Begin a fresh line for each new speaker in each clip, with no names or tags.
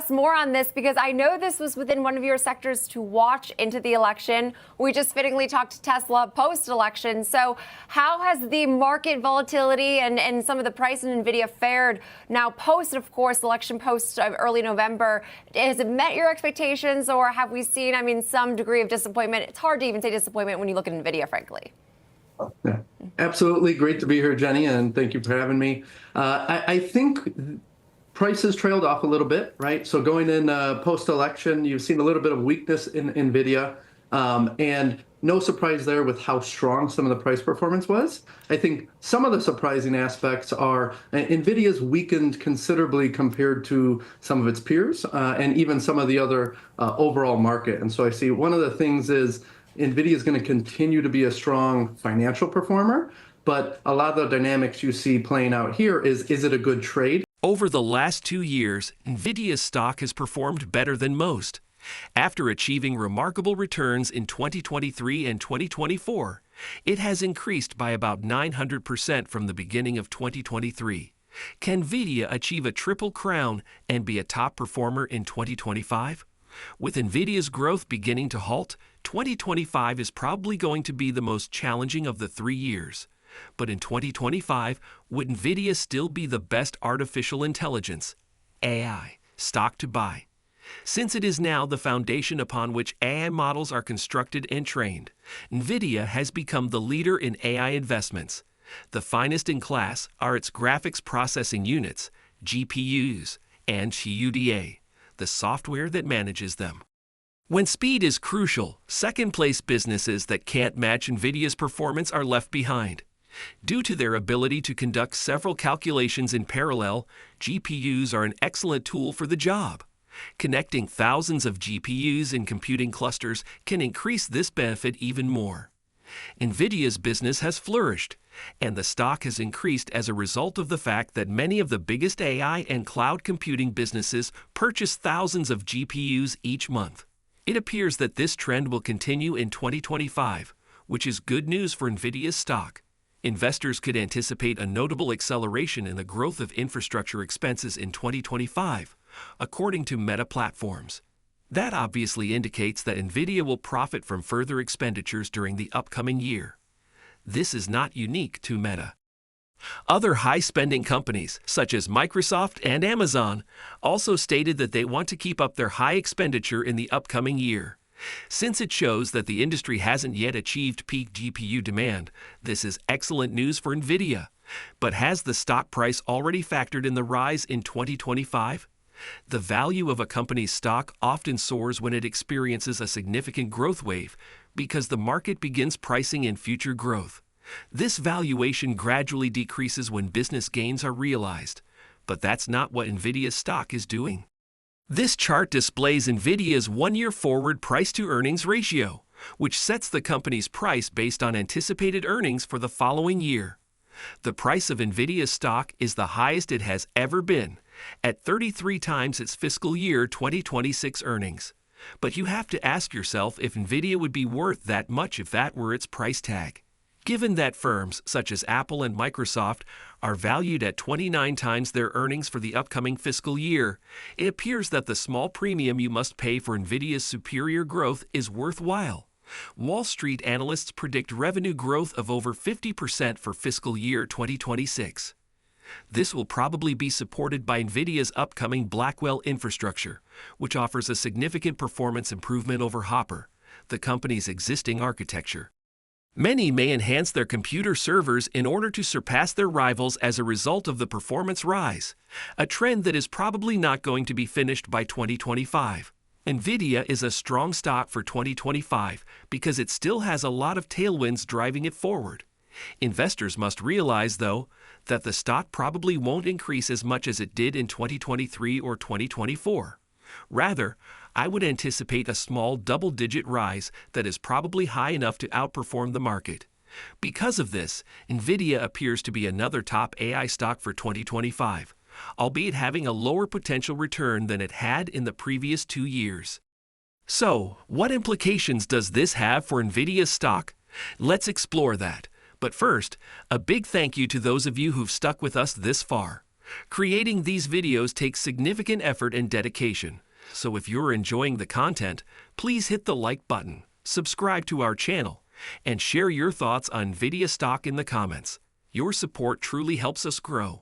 discuss more on this because I know this was within one of your sectors to watch into the election. We just fittingly talked to Tesla post-election. So how has the market volatility and some of the price in Nvidia fared now post, of course, election post early November? Has it met your expectations, or have we seen, some degree of disappointment? It's hard to even say disappointment when you look at Nvidia, frankly.
Yeah, absolutely. Great to be here, Jenny, and thank you for having me. I think prices trailed off a little bit, right? So going in post-election, you've seen a little bit of weakness in Nvidia, and no surprise there with how strong some of the price performance was. I think some of the surprising aspects are Nvidia's weakened considerably compared to some of its peers and even some of the other overall market. And so I see one of the things is Nvidia is going to continue to be a strong financial performer, but a lot of the dynamics you see playing out here is it a good trade?
Over the last 2 years, Nvidia's stock has performed better than most. After achieving remarkable returns in 2023 and 2024, it has increased by about 900% from the beginning of 2023. Can Nvidia achieve a triple crown and be a top performer in 2025? With Nvidia's growth beginning to halt, 2025 is probably going to be the most challenging of the 3 years. But in 2025, would Nvidia still be the best artificial intelligence, AI, stock to buy? Since it is now the foundation upon which AI models are constructed and trained, Nvidia has become the leader in AI investments. The finest in class are its graphics processing units, GPUs, and NVDA, the software that manages them. When speed is crucial, second-place businesses that can't match Nvidia's performance are left behind. Due to their ability to conduct several calculations in parallel, GPUs are an excellent tool for the job. Connecting thousands of GPUs in computing clusters can increase this benefit even more. Nvidia's business has flourished, and the stock has increased as a result of the fact that many of the biggest AI and cloud computing businesses purchase thousands of GPUs each month. It appears that this trend will continue in 2025, which is good news for Nvidia's stock. Investors could anticipate a notable acceleration in the growth of infrastructure expenses in 2025, according to Meta Platforms. That obviously indicates that Nvidia will profit from further expenditures during the upcoming year. This is not unique to Meta. Other high-spending companies, such as Microsoft and Amazon, also stated that they want to keep up their high expenditure in the upcoming year. Since it shows that the industry hasn't yet achieved peak GPU demand, this is excellent news for Nvidia. But has the stock price already factored in the rise in 2025? The value of a company's stock often soars when it experiences a significant growth wave because the market begins pricing in future growth. This valuation gradually decreases when business gains are realized, but that's not what Nvidia's stock is doing. This chart displays Nvidia's one-year forward price-to-earnings ratio, which sets the company's price based on anticipated earnings for the following year. The price of Nvidia's stock is the highest it has ever been, at 33 times its fiscal year 2026 earnings. But you have to ask yourself if Nvidia would be worth that much if that were its price tag. Given that firms such as Apple and Microsoft are valued at 29 times their earnings for the upcoming fiscal year, it appears that the small premium you must pay for Nvidia's superior growth is worthwhile. Wall Street analysts predict revenue growth of over 50% for fiscal year 2026. This will probably be supported by Nvidia's upcoming Blackwell infrastructure, which offers a significant performance improvement over Hopper, the company's existing architecture. Many may enhance their computer servers in order to surpass their rivals as a result of the performance rise, a trend that is probably not going to be finished by 2025. Nvidia is a strong stock for 2025 because it still has a lot of tailwinds driving it forward. Investors must realize, though, that the stock probably won't increase as much as it did in 2023 or 2024. Rather, I would anticipate a small double-digit rise that is probably high enough to outperform the market. Because of this, Nvidia appears to be another top AI stock for 2025, albeit having a lower potential return than it had in the previous 2 years. So, what implications does this have for Nvidia's stock? Let's explore that. But first, a big thank you to those of you who've stuck with us this far. Creating these videos takes significant effort and dedication. So if you're enjoying the content, please hit the like button, subscribe to our channel, and share your thoughts on Nvidia stock in the comments. Your support truly helps us grow.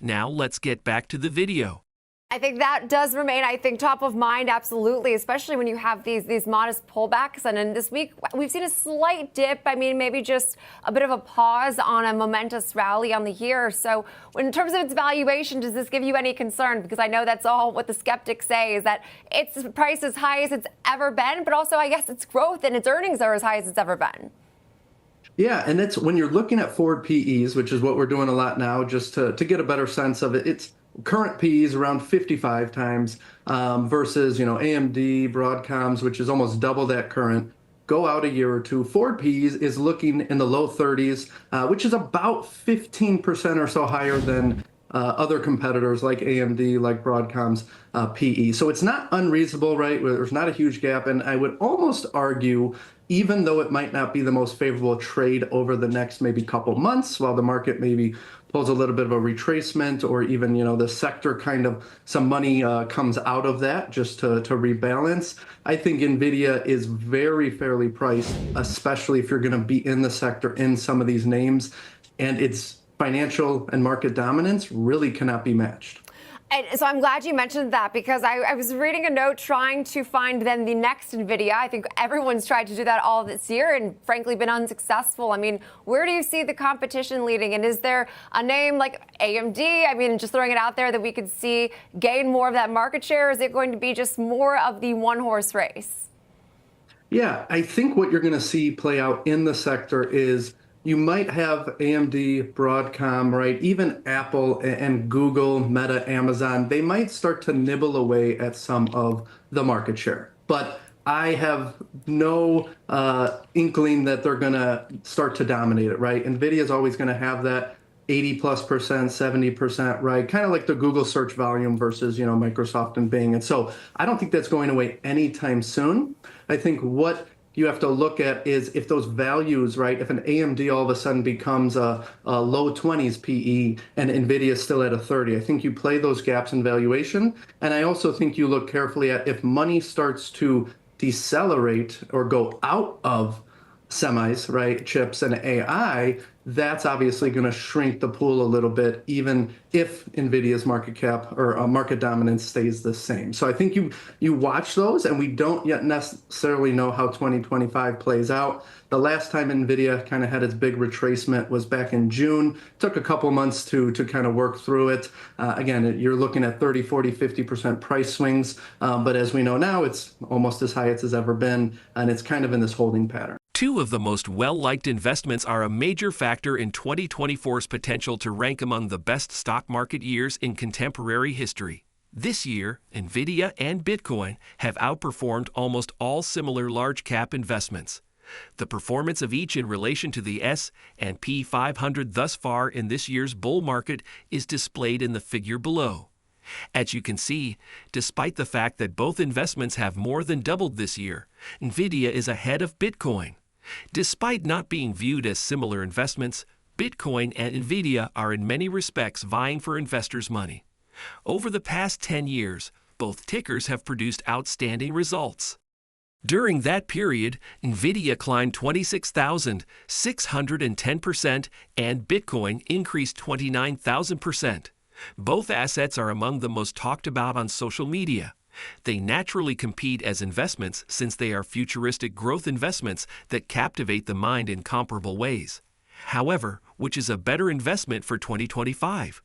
Now let's get back to the video.
I think that does remain, top of mind, absolutely, especially when you have these modest pullbacks. And in this week, we've seen a slight dip. Maybe just a bit of a pause on a momentous rally on the year. So in terms of its valuation, does this give you any concern? Because I know that's all what the skeptics say, is that its price is high as it's ever been, but also I guess its growth and its earnings are as high as it's ever been.
Yeah, and that's when you're looking at forward PEs, which is what we're doing a lot now, just to get a better sense of it. It's current PEs around 55 times versus, AMD, Broadcom's, which is almost double that current. Go out a year or two. Forward PEs is looking in the low 30s, which is about 15% or so higher than other competitors like AMD, like Broadcom's PE. So it's not unreasonable, right? There's not a huge gap. And I would almost argue, even though it might not be the most favorable trade over the next maybe couple months, while the market maybe pulls a little bit of a retracement, or even, the sector kind of some money comes out of that just to rebalance. I think Nvidia is very fairly priced, especially if you're going to be in the sector in some of these names, and its financial and market dominance really cannot be matched.
And so I'm glad you mentioned that, because I was reading a note trying to find then the next Nvidia. I think everyone's tried to do that all this year and frankly been unsuccessful. Where do you see the competition leading? And is there a name like AMD, just throwing it out there, that we could see gain more of that market share? Or is it going to be just more of the one-horse race?
Yeah, I think what you're going to see play out in the sector is you might have AMD, Broadcom, right? Even Apple and Google, Meta, Amazon, they might start to nibble away at some of the market share. But I have no inkling that they're going to start to dominate it, right? NVIDIA is always going to have that 80+%, 70%, right? Kind of like the Google search volume versus, Microsoft and Bing. And so I don't think that's going away anytime soon. I think what you have to look at is if those values, right? If an AMD all of a sudden becomes a low 20s PE and NVIDIA is still at a 30, I think you play those gaps in valuation. And I also think you look carefully at if money starts to decelerate or go out of semis, right? Chips and AI, that's obviously going to shrink the pool a little bit, even if NVIDIA's market cap or market dominance stays the same. So I think you watch those, and we don't yet necessarily know how 2025 plays out. The last time NVIDIA kind of had its big retracement was back in June. Took a couple months to kind of work through it. Again, you're looking at 30, 40, 50% price swings. But as we know now, it's almost as high as it's ever been, and it's kind of in this holding pattern.
Two of the most well-liked investments are a major factor in 2024's potential to rank among the best stock market years in contemporary history. This year, Nvidia and Bitcoin have outperformed almost all similar large-cap investments. The performance of each in relation to the S&P 500 thus far in this year's bull market is displayed in the figure below. As you can see, despite the fact that both investments have more than doubled this year, Nvidia is ahead of Bitcoin. Despite not being viewed as similar investments, Bitcoin and Nvidia are in many respects vying for investors' money. Over the past 10 years, both tickers have produced outstanding results. During that period, Nvidia climbed 26,610% and Bitcoin increased 29,000%. Both assets are among the most talked about on social media. They naturally compete as investments since they are futuristic growth investments that captivate the mind in comparable ways. However, which is a better investment for 2025?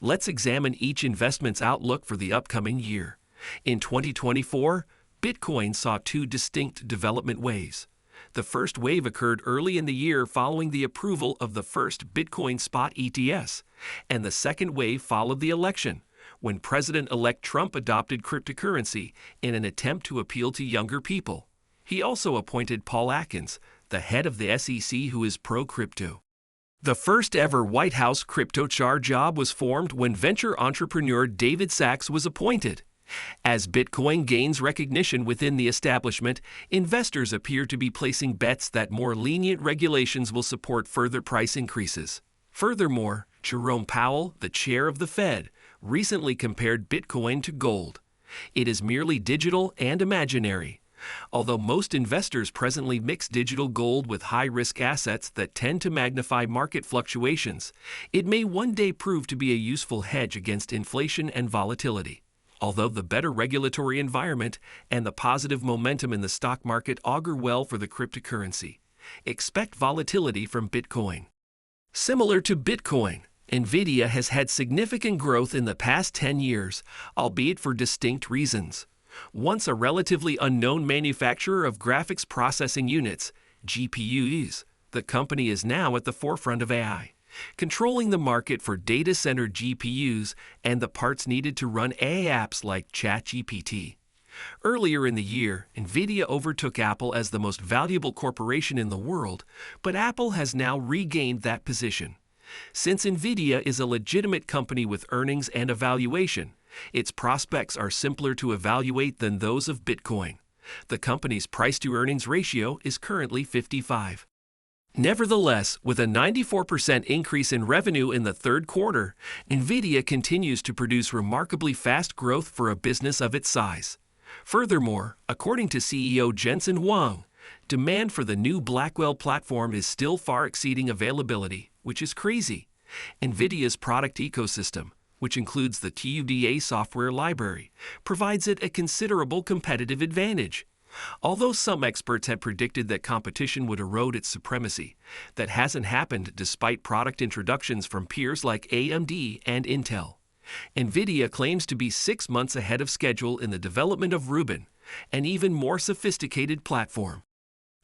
Let's examine each investment's outlook for the upcoming year. In 2024, Bitcoin saw two distinct development waves. The first wave occurred early in the year following the approval of the first Bitcoin spot ETS, and the second wave followed the election, when President-elect Trump adopted cryptocurrency in an attempt to appeal to younger people. He also appointed Paul Atkins, the head of the SEC, who is pro-crypto. The first ever White House crypto czar job was formed when venture entrepreneur David Sachs was appointed. As Bitcoin gains recognition within the establishment, investors appear to be placing bets that more lenient regulations will support further price increases. Furthermore, Jerome Powell, the chair of the Fed, recently compared Bitcoin to gold. It is merely digital and imaginary. Although most investors presently mix digital gold with high-risk assets that tend to magnify market fluctuations, it may one day prove to be a useful hedge against inflation and volatility. Although the better regulatory environment and the positive momentum in the stock market augur well for the cryptocurrency, expect volatility from Bitcoin. Similar to Bitcoin, Nvidia has had significant growth in the past 10 years, albeit for distinct reasons. Once a relatively unknown manufacturer of graphics processing units, GPUs, the company is now at the forefront of AI, controlling the market for data center GPUs and the parts needed to run AI apps like ChatGPT. Earlier in the year, Nvidia overtook Apple as the most valuable corporation in the world, but Apple has now regained that position. Since Nvidia is a legitimate company with earnings and a valuation, its prospects are simpler to evaluate than those of Bitcoin. The company's price-to-earnings ratio is currently 55. Nevertheless, with a 94% increase in revenue in the third quarter, Nvidia continues to produce remarkably fast growth for a business of its size. Furthermore, according to CEO Jensen Huang, demand for the new Blackwell platform is still far exceeding availability, which is crazy. Nvidia's product ecosystem, which includes the NVDA software library, provides it a considerable competitive advantage. Although some experts had predicted that competition would erode its supremacy, that hasn't happened despite product introductions from peers like AMD and Intel. Nvidia claims to be 6 months ahead of schedule in the development of Rubin, an even more sophisticated platform.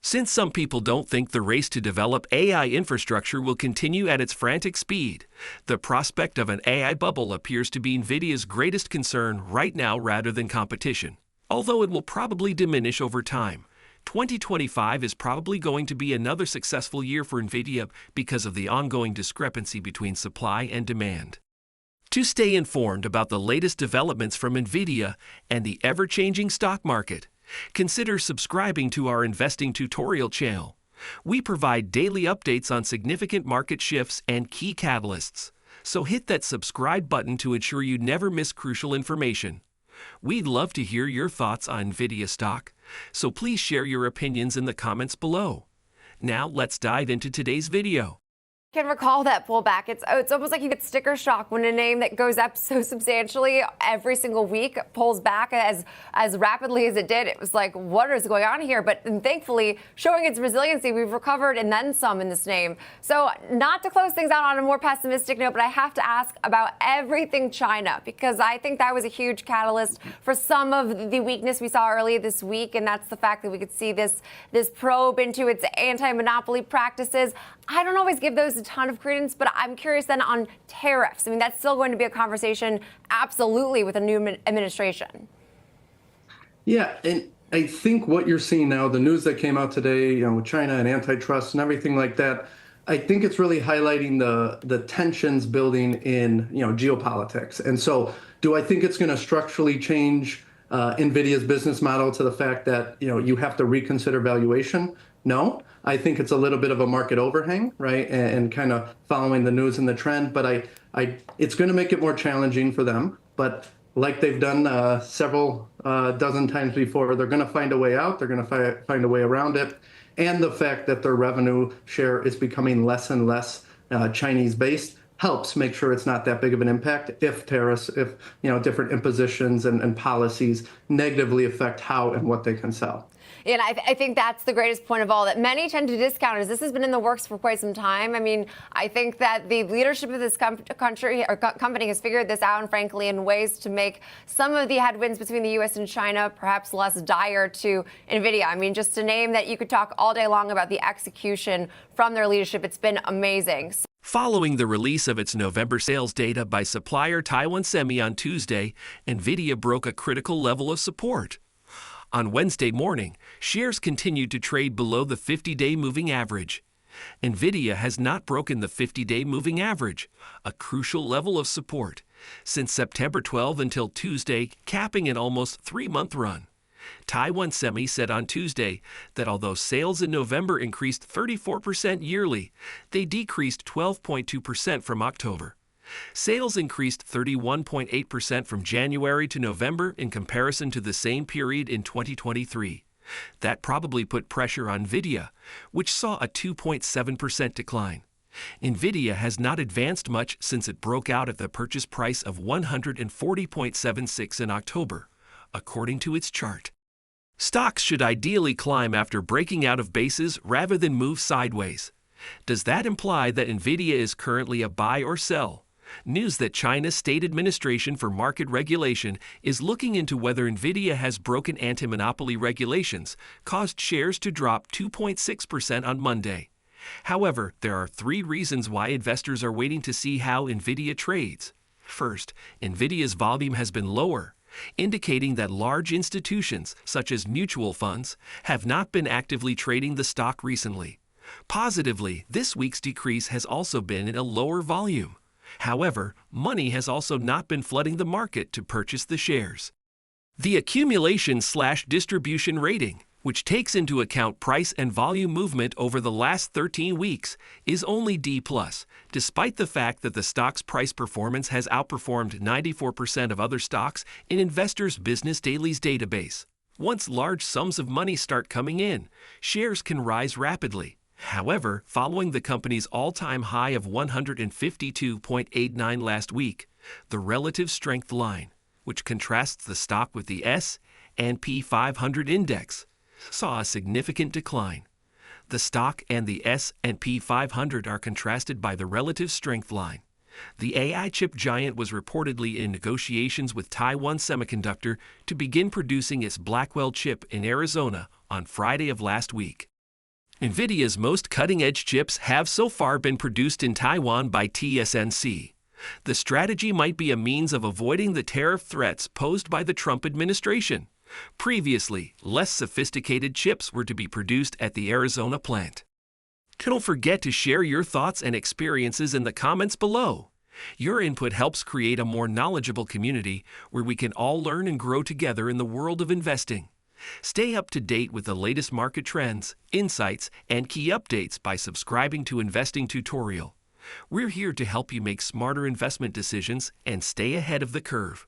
Since some people don't think the race to develop AI infrastructure will continue at its frantic speed, the prospect of an AI bubble appears to be Nvidia's greatest concern right now rather than competition. Although it will probably diminish over time, 2025 is probably going to be another successful year for Nvidia because of the ongoing discrepancy between supply and demand. To stay informed about the latest developments from Nvidia and the ever-changing stock market, consider subscribing to our investing tutorial channel. We provide daily updates on significant market shifts and key catalysts, so hit that subscribe button to ensure you never miss crucial information. We'd love to hear your thoughts on Nvidia stock, so please share your opinions in the comments below. Now let's dive into today's video.
Can recall that pullback. It's almost like you get sticker shock when a name that goes up so substantially every single week pulls back as rapidly as it did. It was like, what is going on here? But thankfully, showing its resiliency, we've recovered and then some in this name. So not to close things out on a more pessimistic note, but I have to ask about everything China, because I think that was a huge catalyst for some of the weakness we saw earlier this week, and that's the fact that we could see this probe into its anti-monopoly practices. I don't always give those a ton of credence, but I'm curious then on tariffs. I mean, that's still going to be a conversation, absolutely, with a new administration.
Yeah, and I think what you're seeing now, the news that came out today, with China and antitrust and everything like that, I think it's really highlighting the tensions building in, geopolitics. And so, do I think it's going to structurally change Nvidia's business model to the fact that, you have to reconsider valuation? No, I think it's a little bit of a market overhang, right? And kind of following the news and the trend, but it's going to make it more challenging for them. But like they've done several dozen times before, they're going to find a way out. They're going to find a way around it. And the fact that their revenue share is becoming less and less Chinese-based helps make sure it's not that big of an impact if tariffs, if different impositions and policies negatively affect how and what they can sell.
And I think that's the greatest point of all, that many tend to discount as this has been in the works for quite some time. I mean, I think that the leadership of this country or company has figured this out, and frankly, in ways to make some of the headwinds between the U.S. and China perhaps less dire to Nvidia. I mean, just to name that, you could talk all day long about the execution from their leadership. It's been amazing.
Following the release of its November sales data by supplier Taiwan Semi on Tuesday, Nvidia broke a critical level of support. On Wednesday morning, shares continued to trade below the 50-day moving average. Nvidia has not broken the 50-day moving average, a crucial level of support, since September 12 until Tuesday, capping an almost 3-month run. Taiwan Semi said on Tuesday that although sales in November increased 34% yearly, they decreased 12.2% from October. Sales increased 31.8% from January to November in comparison to the same period in 2023. That probably put pressure on Nvidia, which saw a 2.7% decline. Nvidia has not advanced much since it broke out at the purchase price of $140.76 in October, according to its chart. Stocks should ideally climb after breaking out of bases rather than move sideways. Does that imply that Nvidia is currently a buy or sell? News that China's State Administration for Market Regulation is looking into whether Nvidia has broken anti-monopoly regulations caused shares to drop 2.6% on Monday. However, there are 3 reasons why investors are waiting to see how Nvidia trades. First, Nvidia's volume has been lower, indicating that large institutions, such as mutual funds, have not been actively trading the stock recently. Positively, this week's decrease has also been in a lower volume. However, money has also not been flooding the market to purchase the shares. The accumulation/distribution rating, which takes into account price and volume movement over the last 13 weeks, is only D+, despite the fact that the stock's price performance has outperformed 94% of other stocks in Investors Business Daily's database. Once large sums of money start coming in, shares can rise rapidly. However, following the company's all-time high of 152.89 last week, the relative strength line, which contrasts the stock with the S&P 500 index, saw a significant decline. The stock and the S&P 500 are contrasted by the relative strength line. The AI chip giant was reportedly in negotiations with Taiwan Semiconductor to begin producing its Blackwell chip in Arizona on Friday of last week. Nvidia's most cutting-edge chips have so far been produced in Taiwan by TSMC. The strategy might be a means of avoiding the tariff threats posed by the Trump administration. Previously, less sophisticated chips were to be produced at the Arizona plant. Don't forget to share your thoughts and experiences in the comments below. Your input helps create a more knowledgeable community where we can all learn and grow together in the world of investing. Stay up to date with the latest market trends, insights, and key updates by subscribing to Investing Tutorial. We're here to help you make smarter investment decisions and stay ahead of the curve.